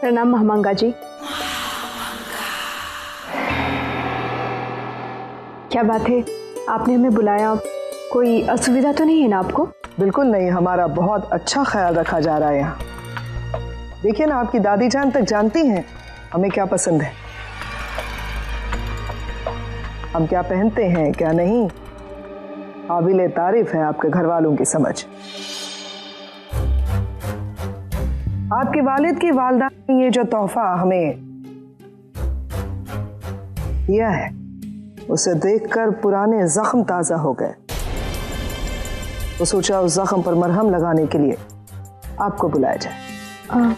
प्रणाम महामंगा जी। क्या बात है, आपने हमें बुलाया? कोई असुविधा तो नहीं है ना आपको? बिल्कुल नहीं, हमारा बहुत अच्छा ख्याल रखा जा रहा है यहाँ। देखिए ना, आपकी दादी जान तक जानती हैं हमें क्या पसंद है, हम क्या पहनते हैं क्या नहीं। काबिले तारीफ है आपके घर वालों की समझ। आपके वालिद की वालदा ने ये जो तोहफा हमें दिया है, उसे देखकर पुराने जख्म ताजा हो गए। तो सोचा उस जख्म पर मरहम लगाने के लिए आपको बुलाया जाए।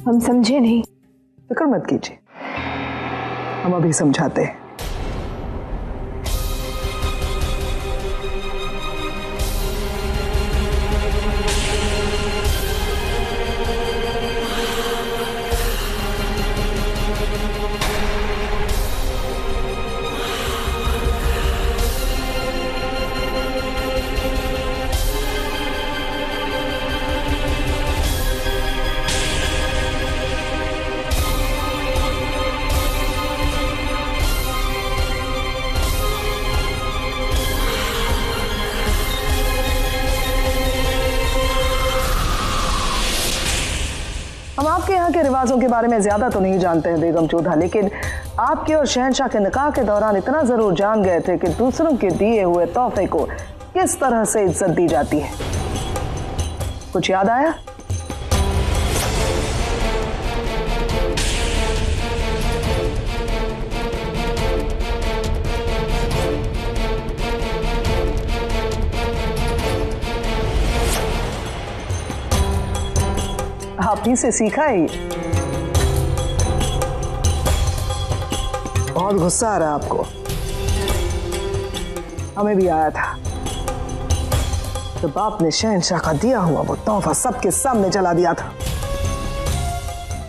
हम समझे नहीं। फिक्र मत कीजिए, हम अभी समझाते हैं। हम आपके यहाँ के रिवाजों के बारे में ज्यादा तो नहीं जानते हैं बेगम जोधा, लेकिन आपके और शहंशाह के निकाह के दौरान इतना जरूर जान गए थे कि दूसरों के दिए हुए तोहफे को किस तरह से इज्जत दी जाती है। कुछ याद आया? आप ही से सीखा है ये? बहुत गुस्सा आ रहा है आपको। हमें भी आया था जब आपने शहंशाह का दिया हुआ वो तोहफा सबके सामने जला दिया था।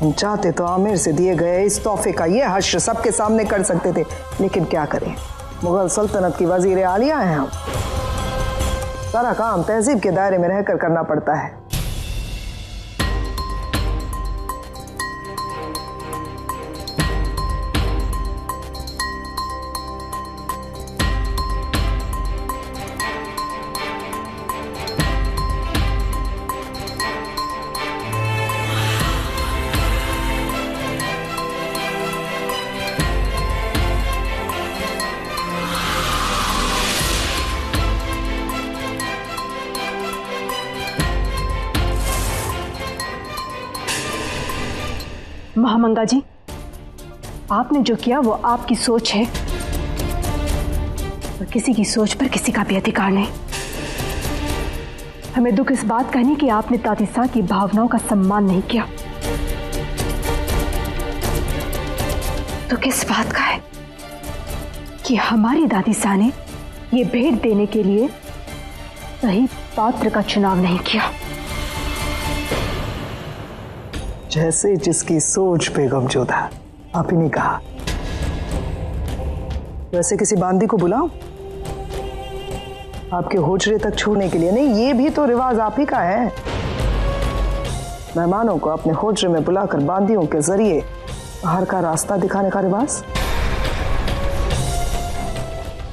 हम चाहते तो आमिर से दिए गए इस तोहफे का ये हश्र सबके सामने कर सकते थे, लेकिन क्या करें, मुगल सल्तनत की वजीर आलिया हैं हम। सारा काम तहजीब के दायरे में रहकर करना पड़ता है। महामंगा जी, आपने जो किया वो आपकी सोच है और किसी की सोच पर किसी का भी अधिकार नहीं। हमें दुख इस बात का नहीं कि आपने तातीसा की भावनाओं का सम्मान नहीं किया, तो किस बात का है कि हमारी दादीसा ने ये भेंट देने के लिए सही पात्र का चुनाव नहीं किया। जैसे जिसकी सोच बेगम जोधा, आप ही ने कहा। वैसे किसी बांदी को बुलाऊं आपके होजरे तक छोड़ने के लिए? नहीं, ये भी तो रिवाज आप ही का है। मेहमानों को अपने होजरे में बुलाकर बांदियों के जरिए बाहर का रास्ता दिखाने का रिवाज।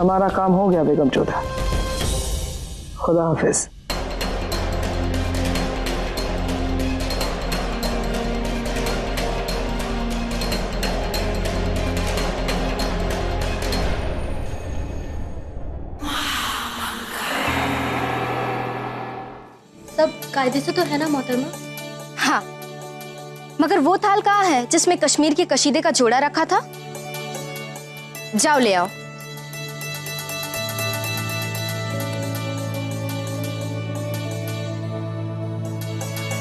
हमारा काम हो गया बेगम जोधा, खुदा हाफिज। सब कायदे से तो है ना मोहतरमा? हाँ, मगर वो थाल कहाँ है जिसमें कश्मीर के कशीदे का जोड़ा रखा था? जाओ ले आओ।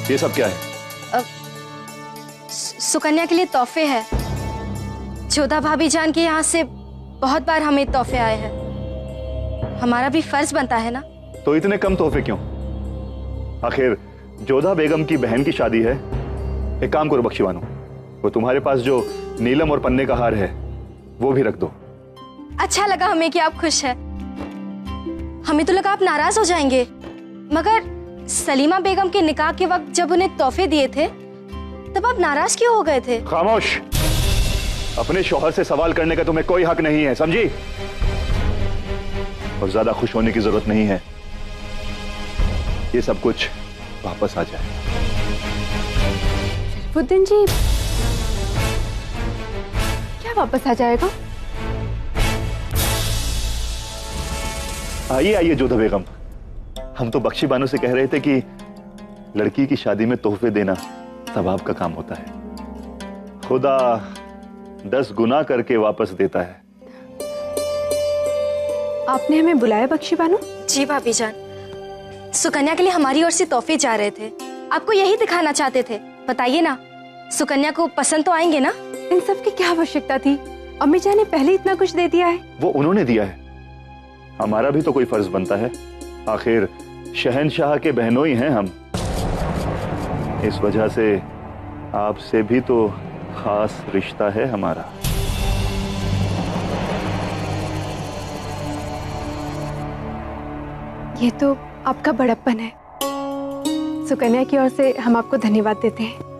ये सब क्या है? सुकन्या के लिए तोहफे है। जोधा भाभी जान के यहाँ से बहुत बार हमें तोहफे आए हैं, हमारा भी फर्ज बनता है ना। तो इतने कम तोहफे क्यों? आखिर जोधा बेगम की बहन की शादी है। एक काम करो बख्शीवानो, वो तुम्हारे पास जो नीलम और पन्ने का हार है वो भी रख दो। अच्छा लगा हमें कि आप खुश हैं। हमें तो लगा आप नाराज हो जाएंगे, मगर सलीमा बेगम के निकाह के वक्त जब उन्हें तोहफे दिए थे तब आप नाराज क्यों हो गए थे? खामोश। अपने शौहर से सवाल करने का तुम्हें कोई हक नहीं है, समझी? और ज्यादा खुश होने की जरूरत नहीं है। ये सब कुछ वापस आ जाए। शरीफुद्दीन जी, क्या वापस आ जाएगा? आइए आइए जोधा बेगम, हम तो बख्शी बानो से कह रहे थे कि लड़की की शादी में तोहफे देना सवाब का काम होता है। खुदा 10 गुना करके वापस देता है। आपने हमें बुलाया बख्शी बानो? जी भाभी जान, सुकन्या के लिए हमारी ओर से तोहफे जा रहे थे। आपको यही दिखाना चाहते थे। बताइए ना, सुकन्या को पसंद तो आएंगे ना? इन सब की क्या आवश्यकता थी? अम्मी जान ने पहले इतना कुछ दे दिया है। वो उन्होंने दिया है, हमारा भी तो कोई फर्ज बनता है। आखिर शहनशाह के बहनों ही हैं हम। इस वजह से आपसे भी तो खास रिश्ता है हमारा। ये तो आपका बड़प्पन है। सुकन्या की ओर से हम आपको धन्यवाद देते हैं।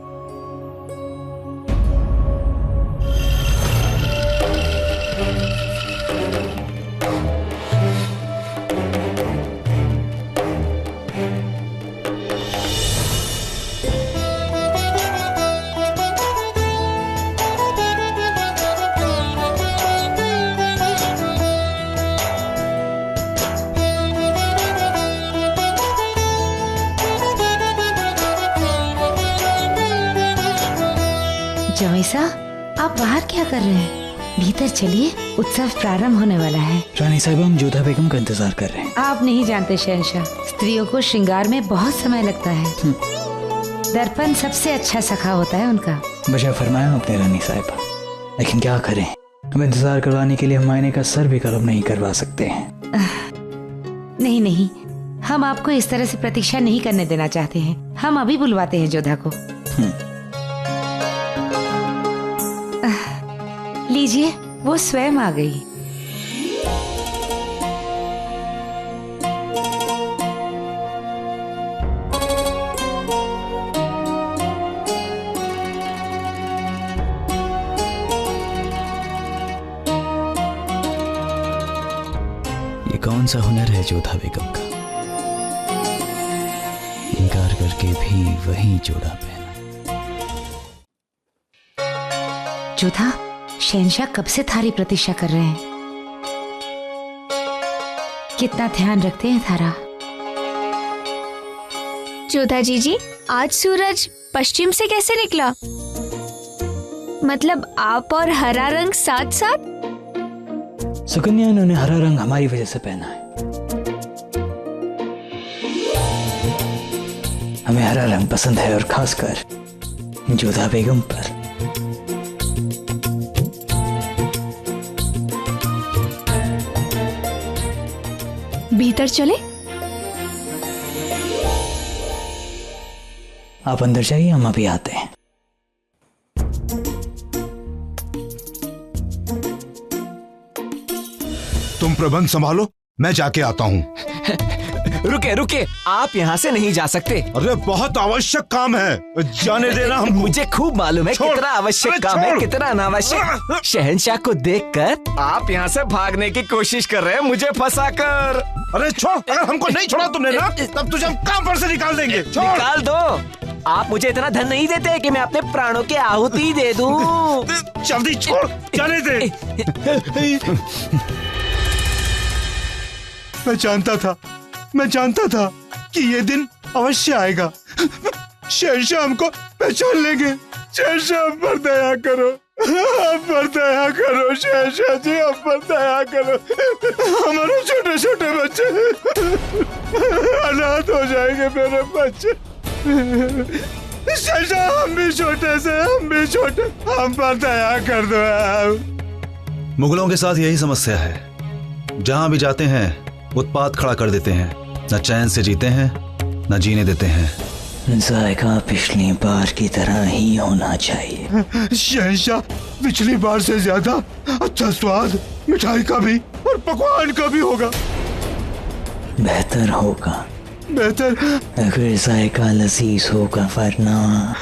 जवैसा, आप बाहर क्या कर रहे हैं? भीतर चलिए, उत्सव प्रारंभ होने वाला है। रानी साहिबा, हम जोधा बेगम का इंतजार कर रहे हैं। आप नहीं जानते शहंशाह, स्त्रियों को श्रृंगार में बहुत समय लगता है। दर्पण सबसे अच्छा सखा होता है उनका। बजा फरमाया आपने रानी साहिबा, लेकिन क्या करें, हम इंतजार करवाने के लिए हम मायने का सर भी कलम नहीं करवा सकते हैं। नहीं नहीं, हम आपको इस तरह से प्रतीक्षा नहीं करने देना चाहते हैं। हम अभी बुलवाते हैं जोधा को। लीजिए, वो स्वयं आ गई। ये कौन सा हुनर है जोधा बेगम का? इनकार करके भी वही जोड़ा पहना। जोधा, शहंशाह कब से थारी प्रतीक्षा कर रहे हैं। कितना ध्यान रखते हैं थारा। जोधा जी, आज सूरज पश्चिम से कैसे निकला? मतलब आप और हरा रंग साथ साथ? सुकन्या, इन्होंने हरा रंग हमारी वजह से पहना है। हमें हरा रंग पसंद है, और खासकर जोधा बेगम पर। भीतर चले? आप अंदर जाइए, हम अभी आते हैं। तुम प्रबंध संभालो, मैं जाके आता हूँ। रुके रुके, आप यहाँ से नहीं जा सकते। अरे बहुत आवश्यक काम है, जाने देना हमको। मुझे खूब मालूम है कितना आवश्यक काम है, कितना अनावश्यक। शहंशाह को देखकर आप यहाँ से भागने की कोशिश कर रहे हैं, मुझे फंसाकर। अरे छोड़, अगर हमको नहीं छोड़ा तुमने ना, तब तुझे हम काम पर से निकाल देंगे। निकाल दो। आप मुझे इतना धन नहीं देते कि मैं अपने प्राणों की आहुति दे दूं। जल्दी छोड़, जाने दे। मैं जानता था कि ये दिन अवश्य आएगा। शहंशाह हमको पहचान लेंगे। शहंशाह, हम पर दया करो, हम पर दया करो शहंशाह जी, हम पर दया करो। हमारे छोटे छोटे बच्चे अनाथ हो जाएंगे, मेरे बच्चे। शहंशाह, हम भी छोटे से, हम भी छोटे, हम पर दया कर दो। मुगलों के साथ यही समस्या है, जहां भी जाते हैं उत्पात खड़ा कर देते हैं। न चैन से जीते हैं, न जीने देते हैं। जायका पिछली बार की तरह ही होना चाहिए। शहंशाह, पिछली बार से ज्यादा अच्छा स्वाद मिठाई का भी और पकवान का भी होगा। बेहतर होगा, बेहतर अगर जायका लजीज होगा वरना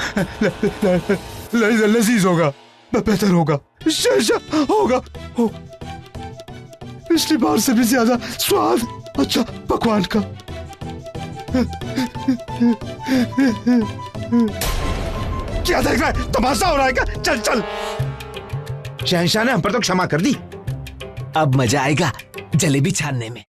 लजीज होगा, बेहतर होगा, शहंशाह होगा, हो पिछली बार से भी ज्यादा स्वाद अच्छा पकवान का। क्या देख रहा है, तमाशा हो रहा है क्या? चल चल। शहंशाह ने हम पर तो क्षमा कर दी, अब मजा आएगा जलेबी छानने में।